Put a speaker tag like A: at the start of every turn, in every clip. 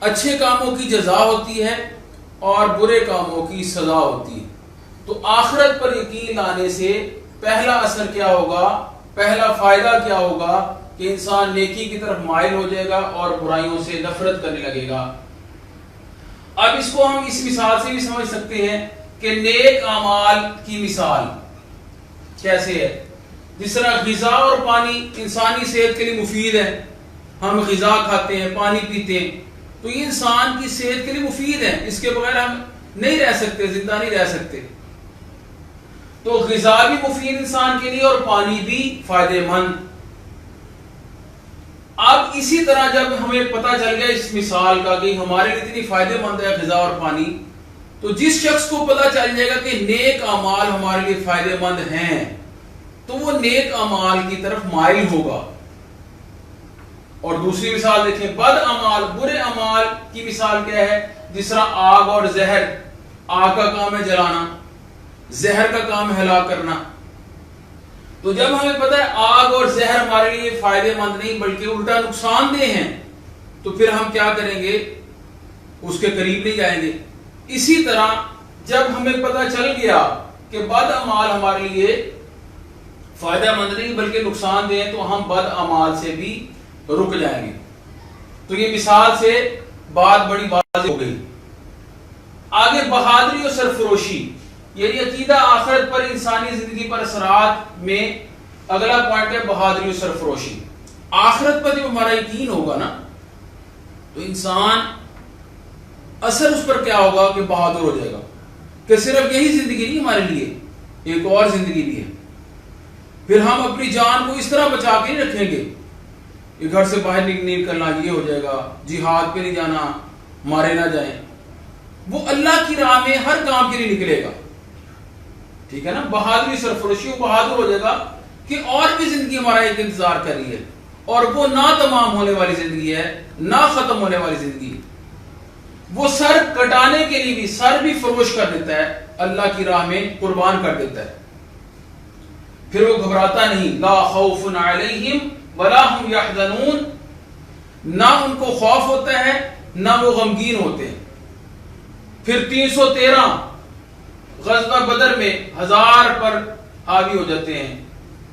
A: اچھے کاموں کی جزا ہوتی ہے اور برے کاموں کی سزا ہوتی ہے. تو آخرت پر یقین لانے سے پہلا اثر کیا ہوگا, پہلا فائدہ کیا ہوگا کہ انسان نیکی کی طرف مائل ہو جائے گا اور برائیوں سے نفرت کرنے لگے گا. اب اس کو ہم اس مثال سے بھی سمجھ سکتے ہیں کہ نیک اعمال کی مثال کیسے ہے. جس طرح غذا اور پانی انسانی صحت کے لیے مفید ہے, ہم غذا کھاتے ہیں, پانی پیتے ہیں, تو یہ انسان کی صحت کے لیے مفید ہے, اس کے بغیر ہم نہیں رہ سکتے, زندہ نہیں رہ سکتے. تو غذا بھی مفید انسان کے لیے اور پانی بھی فائدہ مند. اب اسی طرح جب ہمیں پتہ چل گیا اس مثال کا کہ ہمارے لیے اتنی فائدہ مند ہے غذا اور پانی, تو جس شخص کو پتہ چل جائے گا کہ نیک اعمال ہمارے لیے فائدہ مند ہیں تو وہ نیک اعمال کی طرف مائل ہوگا. اور دوسری مثال دیکھیں, بد اعمال, برے اعمال کی مثال کیا ہے؟ جس طرح آگ اور زہر. آگ کا کام ہے جلانا, زہر کا کام ہے ہلاک کرنا. تو جب ہمیں پتہ ہے آگ اور زہر ہمارے لیے فائدہ مند نہیں بلکہ الٹا نقصان دہ ہیں, تو پھر ہم کیا کریں گے؟ اس کے قریب نہیں جائیں گے. اسی طرح جب ہمیں پتہ چل گیا کہ بد اعمال ہمارے لیے فائدہ مند نہیں بلکہ نقصان دہ ہیں, تو ہم بد اعمال سے بھی رک جائیں گے. تو یہ مثال سے بات بڑی واضح ہو گئی. آگے بہادری اور سرفروشی, یعنی عقیدہ آخرت پر انسانی زندگی پر اثرات میں اگلا پوائنٹ ہے بہادری اور سرفروشی. آخرت پر جب ہمارا یقین ہوگا نا تو انسان اثر اس پر کیا ہوگا کہ بہادر ہو جائے گا کہ صرف یہی زندگی نہیں ہمارے لیے, ایک اور زندگی بھی ہے. پھر ہم اپنی جان کو اس طرح بچا کے نہیں رکھیں گے کہ گھر سے باہر نہیں نکلنا, یہ ہو جائے گا, جہاد پہ نہیں جانا, مارے نہ جائیں. وہ اللہ کی راہ میں ہر کام کے لیے نکلے گا. ٹھیک ہے نا, بہادری سرفروشی, وہ بہادر ہو جائے گا کہ اور بھی زندگی ہمارا ایک انتظار کر رہی ہے, اور وہ نہ تمام ہونے والی زندگی ہے, نہ ختم ہونے والی زندگی. وہ سر کٹانے کے لیے بھی سر بھی فروش کر دیتا ہے, اللہ کی راہ میں قربان کر دیتا ہے. پھر وہ گھبراتا نہیں, لا خوف علیہم ولا هم يحزنون, نہ ان کو خوف ہوتا ہے نہ وہ غمگین ہوتے ہیں. پھر 313 غزوہ بدر میں 1000 پر حاوی ہو جاتے ہیں,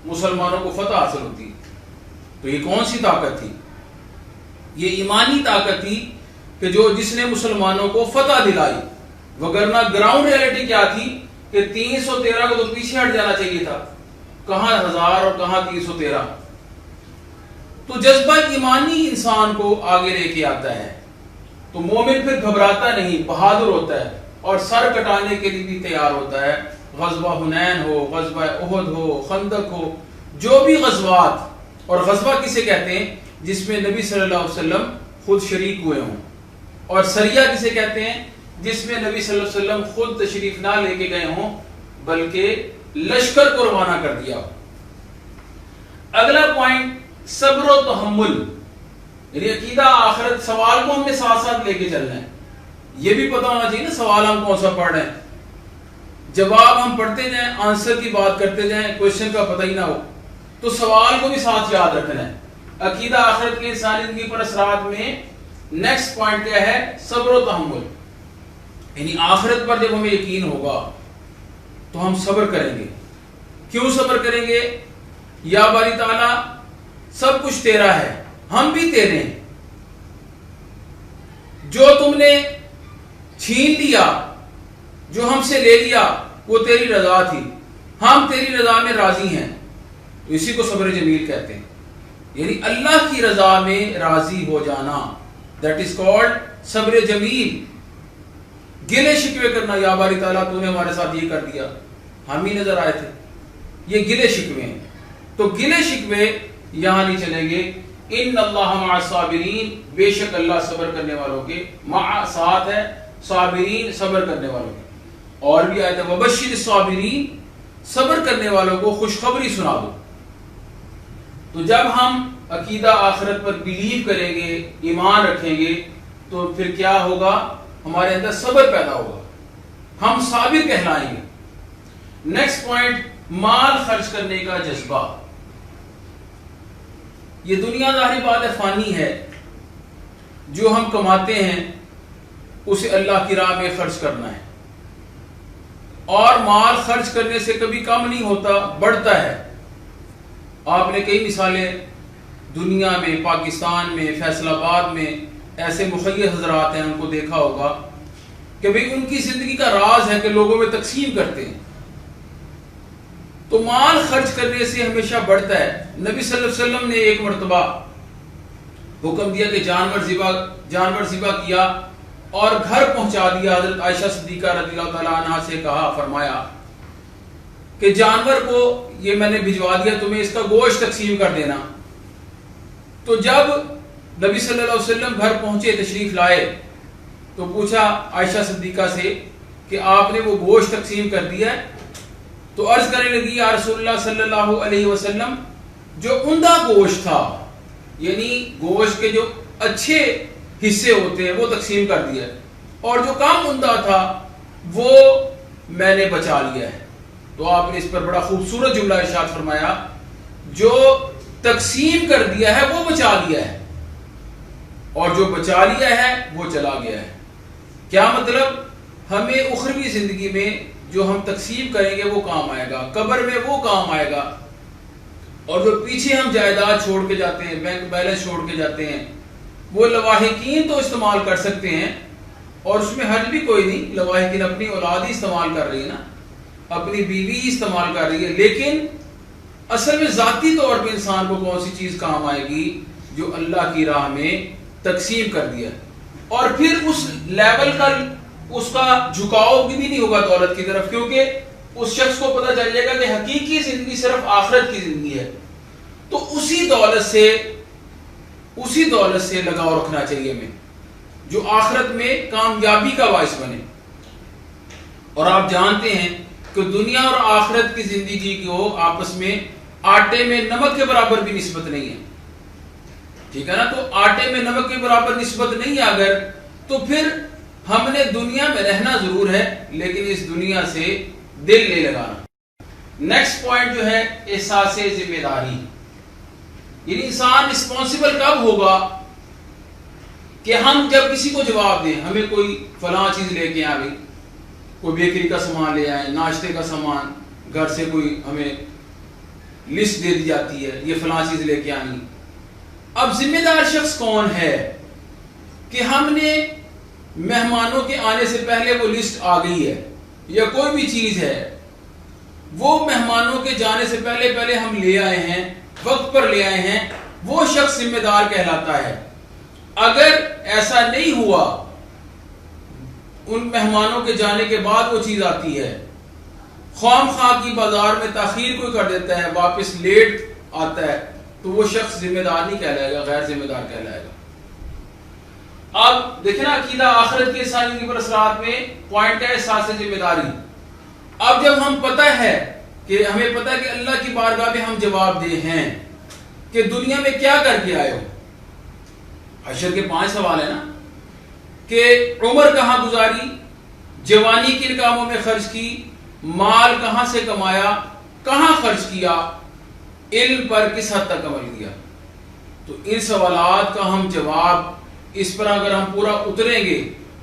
A: مسلمانوں کو فتح حاصل ہوتی. تو یہ کون سی طاقت تھی؟ یہ ایمانی طاقت تھی کہ جس نے مسلمانوں کو فتح دلائی. وگرنہ گراؤنڈ ریئلٹی کیا تھی کہ 313 کو تو پیچھے ہٹ جانا چاہیے تھا, کہاں 1000 اور کہاں 313. تو جذبہ ایمانی انسان کو آگے لے کے آتا ہے. تو مومن پھر گھبراتا نہیں, بہادر ہوتا ہے اور سر کٹانے کے لیے بھی تیار ہوتا ہے. غزوہ حنین ہو, غزوہ احد ہو, خندق ہو, جو بھی غزوات. اور غزوہ کسے کہتے ہیں؟ جس میں نبی صلی اللہ علیہ وسلم خود شریک ہوئے ہوں. اور سریہ کسے کہتے ہیں؟ جس میں نبی صلی اللہ علیہ وسلم خود تشریف نہ لے کے گئے ہوں بلکہ لشکر کو روانہ کر دیا. اگلا پوائنٹ صبر و تحمل, یعنی عقیدہ آخرت. سوال کو ہم نے ساتھ ساتھ لے کے چلنا ہے. یہ بھی پتہ ہونا چاہیے نا سوال ہم کون سا پڑھ رہے ہیں. جواب ہم پڑھتے جائیں, آنسر کی بات کرتے جائیں, کوشچن کا پتہ ہی نہ ہو, تو سوال کو بھی ساتھ یاد رکھنا ہے. عقیدہ آخرت کے انسانی زندگی پر اثرات میں نیکسٹ پوائنٹ کیا ہے؟ صبر و تحمل. یعنی آخرت پر جب ہمیں یقین ہوگا تو ہم صبر کریں گے. کیوں صبر کریں گے؟ یا باری تعالیٰ سب کچھ تیرا ہے, ہم بھی تیرے ہیں. جو تم نے چھین لیا, جو ہم سے لے لیا, وہ تیری رضا تھی, ہم تیری رضا میں راضی ہیں. تو اسی کو صبر جمیل کہتے ہیں, یعنی اللہ کی رضا میں راضی ہو جانا. دیٹ از کالڈ صبر جمیل. گلے شکوے کرنا, یا باری تعالیٰ تو نے ہمارے ساتھ یہ کر دیا, ہم ہی نظر آئے تھے, یہ گلے شکوے ہیں. تو گلے شکوے یہاں نہیں چلیں گے. ان اللہ مع الصابرین, بے شک اللہ صبر کرنے والوں کے, مع ساتھ ہے, صابرین صبر کرنے والوں کے. اور بھی آیت ہے وبشر الصابرین, صبر کرنے والوں کو خوشخبری سنا دو. تو جب ہم عقیدہ آخرت پر بلیو کریں گے, ایمان رکھیں گے, تو پھر کیا ہوگا؟ ہمارے اندر صبر پیدا ہوگا, ہم صابر کہلائیں گے. نیکسٹ پوائنٹ مال خرچ کرنے کا جذبہ. یہ دنیا ظاہری بات ہے فانی ہے, جو ہم کماتے ہیں اسے اللہ کی راہ میں خرچ کرنا ہے، اور مال خرچ کرنے سے کبھی کم نہیں ہوتا، بڑھتا ہے۔ آپ نے کئی مثالیں دنیا میں، پاکستان میں، فیصل آباد میں ایسے مخیر حضرات ہیں، ان کو دیکھا ہوگا کہ بھئی ان کی زندگی کا راز ہے کہ لوگوں میں تقسیم کرتے ہیں۔ تو مال خرچ کرنے سے ہمیشہ بڑھتا ہے۔ نبی صلی اللہ علیہ وسلم نے ایک مرتبہ حکم دیا کہ جانور ذبح کیا اور گھر پہنچا دیا۔ حضرت عائشہ صدیقہ رضی اللہ تعالیٰ عنہا سے کہا، فرمایا کہ جانور کو یہ میں نے بھجوا دیا، تمہیں اس کا گوشت تقسیم کر دینا۔ تو جب نبی صلی اللہ علیہ وسلم گھر پہنچے، تشریف لائے، تو پوچھا عائشہ صدیقہ سے کہ آپ نے وہ گوشت تقسیم کر دیا ہے؟ تو عرض کرنے لگی، یا رسول اللہ صلی اللہ علیہ وسلم، جو عمدہ گوشت تھا، یعنی گوشت کے جو اچھے حصے ہوتے ہیں وہ تقسیم کر دیا، اور جو کم عمدہ تھا وہ میں نے بچا لیا ہے۔ تو آپ نے اس پر بڑا خوبصورت جملہ ارشاد فرمایا، جو تقسیم کر دیا ہے وہ بچا لیا ہے، اور جو بچا لیا ہے وہ چلا گیا ہے۔ کیا مطلب؟ ہمیں اخروی زندگی میں جو ہم تقسیم کریں گے وہ کام آئے گا، قبر میں وہ کام آئے گا، اور جو پیچھے ہم جائیداد چھوڑ کے جاتے ہیں، بینک بیلنس چھوڑ کے جاتے ہیں، وہ لواحقین تو استعمال کر سکتے ہیں، اور اس میں حرج بھی کوئی نہیں، لواحقین اپنی اولاد ہی استعمال کر رہی ہے نا، اپنی بیوی ہی استعمال کر رہی ہے، لیکن اصل میں ذاتی طور پہ انسان کو کون سی چیز کام آئے گی؟ جو اللہ کی راہ میں تقسیم کر دیا، اور پھر اس لیول کا اس کا جھکاؤ بھی نہیں ہوگا دولت کی طرف، کیونکہ اس شخص کو پتہ چل جائے گا کہ حقیقی زندگی صرف آخرت کی زندگی ہے۔ تو اسی دولت سے لگاؤ رکھنا چاہیے ہمیں، جو آخرت میں کامیابی کا باعث بنے۔ اور آپ جانتے ہیں کہ دنیا اور آخرت کی زندگی کو آپس میں آٹے میں نمک کے برابر بھی نسبت نہیں ہے، ٹھیک ہے نا؟ تو آٹے میں نمک کے برابر نسبت نہیں ہے اگر، تو پھر ہم نے دنیا میں رہنا ضرور ہے، لیکن اس دنیا سے دل نہیں لگانا۔ نیکسٹ پوائنٹ جو ہے احساس ذمہ داری، یعنی انسان رسپانسبل کب ہوگا کہ ہم جب کسی کو جواب دیں، ہمیں کوئی فلاں چیز لے کے آ گئی، کوئی بیکری کا سامان لے آئے، ناشتے کا سامان، گھر سے کوئی ہمیں لسٹ دے دی جاتی ہے، یہ فلاں چیز لے کے آنی۔ اب ذمہ دار شخص کون ہے کہ ہم نے مہمانوں کے آنے سے پہلے وہ لسٹ آ گئی ہے، یا کوئی بھی چیز ہے وہ مہمانوں کے جانے سے پہلے ہم لے آئے ہیں، وقت پر لے آئے ہیں، وہ شخص ذمہ دار کہلاتا ہے۔ اگر ایسا نہیں ہوا، ان مہمانوں کے جانے کے بعد وہ چیز آتی ہے، خواہ مخواہ کی بازار میں تاخیر کوئی کر دیتا ہے، واپس لیٹ آتا ہے، تو وہ شخص ذمہ دار نہیں کہلائے گا، غیر ذمہ دار کہلائے گا۔ اب دیکھیں نا، عقیدہ آخرت کے زندگی پر اثرات میں پوائنٹ ہے احساس ذمہ داری۔ اب جب ہم پتہ ہے کہ ہمیں پتہ ہے کہ اللہ کی بارگاہ میں ہم جواب دہ ہیں کہ دنیا میں کیا کر کے آئے ہو، حشر کے 5 سوال ہیں نا، کہ عمر کہاں گزاری، جوانی کن کاموں میں خرچ کی، مال کہاں سے کمایا، کہاں خرچ کیا، علم پر کس حد تک عمل کیا۔ تو ان سوالات کا ہم جواب، اس پر اگر ہم پورا اتریں گے،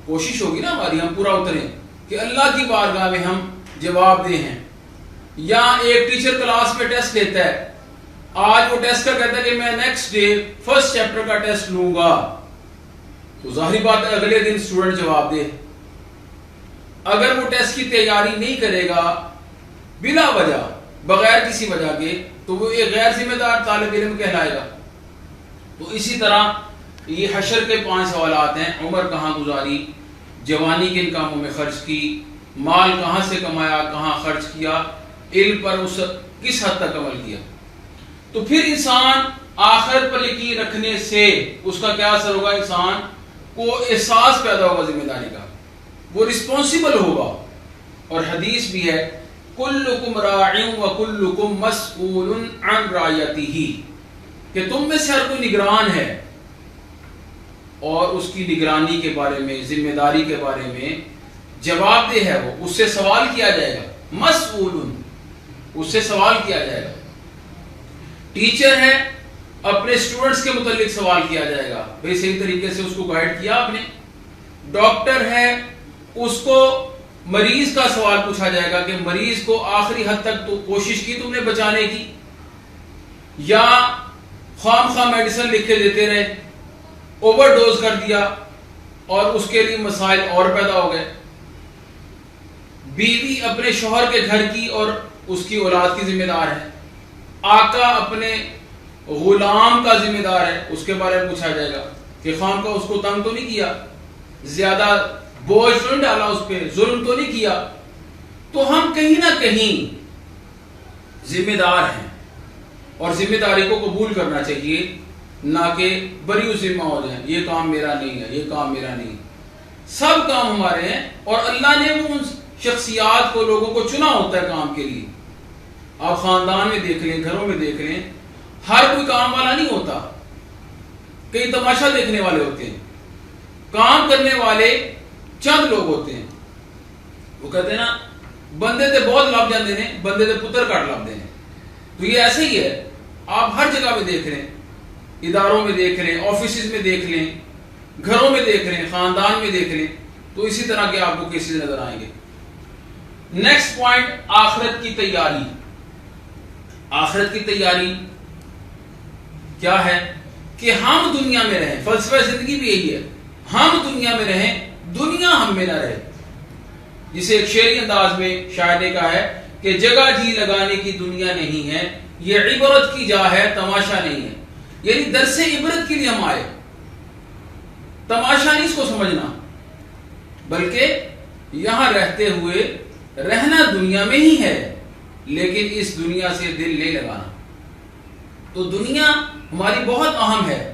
A: کوشش ہوگی نا ہماری ہم پورا اتریں کہ اللہ کی بارگاہ میں ہم جواب دے ہیں۔ یا ایک ٹیچر کلاس میں ٹیسٹ لیتا ہے، آج وہ ٹیسٹ کا کہتا ہے کہ میں نیکسٹ ڈے فرسٹ چیپٹر کا ٹیسٹ لوں گا، تو ظاہری بات ہے اگلے دن اسٹوڈنٹ جواب دے۔ اگر وہ ٹیسٹ کی تیاری نہیں کرے گا بلا وجہ، بغیر کسی وجہ کے، تو وہ ایک غیر ذمہ دار طالب علم کہلائے گا۔ تو اسی طرح یہ حشر کے 5 سوالات ہیں، عمر کہاں گزاری، جوانی کن کاموں میں خرچ کی، مال کہاں سے کمایا، کہاں خرچ کیا، علم پر اس کس حد تک عمل کیا۔ تو پھر انسان آخرت پر یقین رکھنے سے اس کا کیا اثر ہوگا؟ انسان کو احساس پیدا ہوگا ذمہ داری کا، وہ رسپانسبل ہوگا۔ اور حدیث بھی ہے، کلکم راع وکلکم مسئول عن رعیتہ، کہ تم میں سے ہر کوئی نگران ہے، اور اس کی نگرانی کے بارے میں، ذمہ داری کے بارے میں جواب دہ ہے، وہ اس سے سوال کیا جائے گا، مسئول، اس سے سوال کیا جائے گا۔ ٹیچر ہے اپنے اسٹوڈنٹس کے متعلق سوال کیا جائے گا، بھئی صحیح طریقے سے اس کو گائیڈ کیا آپ نے. ڈاکٹر ہے اس کو مریض کا سوال پوچھا جائے گا کہ مریض کو آخری حد تک تو کوشش کی تم نے بچانے کی، یا خام خواہ میڈیسن لکھ کے دیتے رہے، اوور ڈوز کر دیا اور اس کے لیے مسائل اور پیدا ہو گئے. بیوی اپنے شوہر کے گھر کی اور اس کی اولاد کی ذمہ دار ہے. آقا اپنے غلام کا ذمہ دار ہے، اس کے بارے میں پوچھا جائے گا کہ خام کا اس کو تنگ تو نہیں کیا، زیادہ بوجھ تو نہیں ڈالا اس پہ، ظلم تو نہیں کیا. تو ہم کہیں نہ کہیں ذمہ دار ہیں اور ذمہ داری کو قبول کرنا چاہیے، نہ کہ بری ذمہ ہو جائیں یہ کام میرا نہیں ہے، یہ کام میرا نہیں ہے. سب کام ہمارے ہیں اور اللہ نے ان شخصیات کو، لوگوں کو چنا ہوتا ہے کام کے لیے. آپ خاندان میں دیکھ لیں، گھروں میں دیکھ لیں، ہر کوئی کام والا نہیں ہوتا، کئی تماشا دیکھنے والے ہوتے ہیں. کام کرنے والے چند لوگ ہوتے ہیں. وہ کہتے ہیں نا بندے تے بہت لب جاندے نے، بندے تے پتر کٹ لبدے ہیں. تو یہ ایسے ہی ہے، آپ ہر جگہ میں دیکھ لیں، اداروں میں دیکھ لیں، آفیسز میں دیکھ لیں، گھروں میں دیکھ لیں، خاندان میں دیکھ لیں، تو اسی طرح کے آپ کو کیسز نظر آئیں گے. نیکسٹ پوائنٹ، آخرت کی تیاری. آخرت کی تیاری کیا ہے کہ ہم دنیا میں رہیں. فلسفہ زندگی بھی یہی ہے، ہم دنیا میں رہیں، دنیا ہم میں نہ رہے. جسے ایک شعری انداز میں شاعر نے کہا ہے کہ جگہ جی لگانے کی دنیا نہیں ہے، یہ عبرت کی جا ہے، تماشا نہیں ہے. یعنی درس عبرت کے لیے ہم آئے، تماشا نہیں اس کو سمجھنا، بلکہ یہاں رہتے ہوئے رہنا دنیا میں ہی ہے، لیکن اس دنیا سے دل نہیں لگانا. تو دنیا ہماری بہت اہم ہے،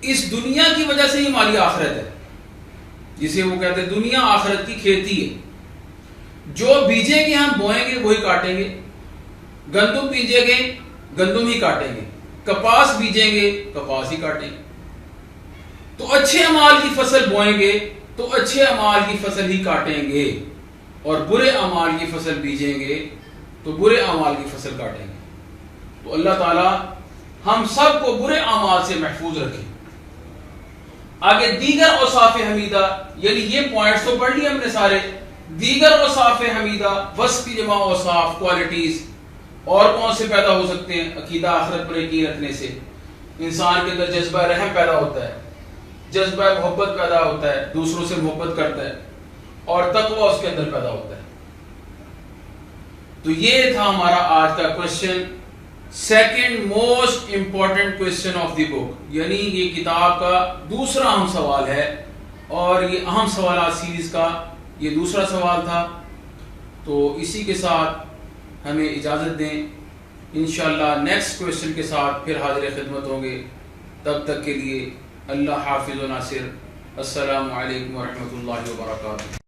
A: اس دنیا کی وجہ سے ہی ہماری آخرت ہے. جسے وہ کہتے ہیں دنیا آخرت کی کھیتی ہے. جو بیجیں گے ہم بوئیں گے وہی کاٹیں گے، گندم بیجیں گے گندم ہی کاٹیں گے، کپاس بیجیں گے کپاس ہی کاٹیں گے. تو اچھے اعمال کی فصل بوئیں گے تو اچھے اعمال کی فصل ہی کاٹیں گے، اور برے اعمال کی فصل بیجیں گے تو برے اعمال کی فصل کاٹیں گے. تو اللہ تعالی ہم سب کو برے اعمال سے محفوظ رکھے. آگے دیگر اوصاف حمیدہ، یعنی یہ پوائنٹس تو پڑھ لیے ہم نے سارے. دیگر اوصاف حمیدہ، وصف کی جمع اوصاف، کوالٹیز، اور کون سے پیدا ہو سکتے ہیں؟ عقیدہ آخرت پر یقین رکھنے سے انسان کے اندر جذبہ رحم پیدا ہوتا ہے، جذبہ محبت پیدا ہوتا ہے، دوسروں سے محبت کرتا ہے، اور تقوی اس کے اندر پیدا ہوتا ہے. تو یہ تھا ہمارا آج کا question, second most important question of the book. یعنی یہ کتاب کا دوسرا اہم سوال ہے، اور یہ اہم سوالات سیریز کا یہ دوسرا سوال تھا. تو اسی کے ساتھ ہمیں اجازت دیں، انشاءاللہ نیکسٹ کوشچن کے ساتھ پھر حاضر خدمت ہوں گے. تب تک کے لیے اللہ حافظ و ناصر. السلام علیکم ورحمۃ اللہ وبرکاتہ.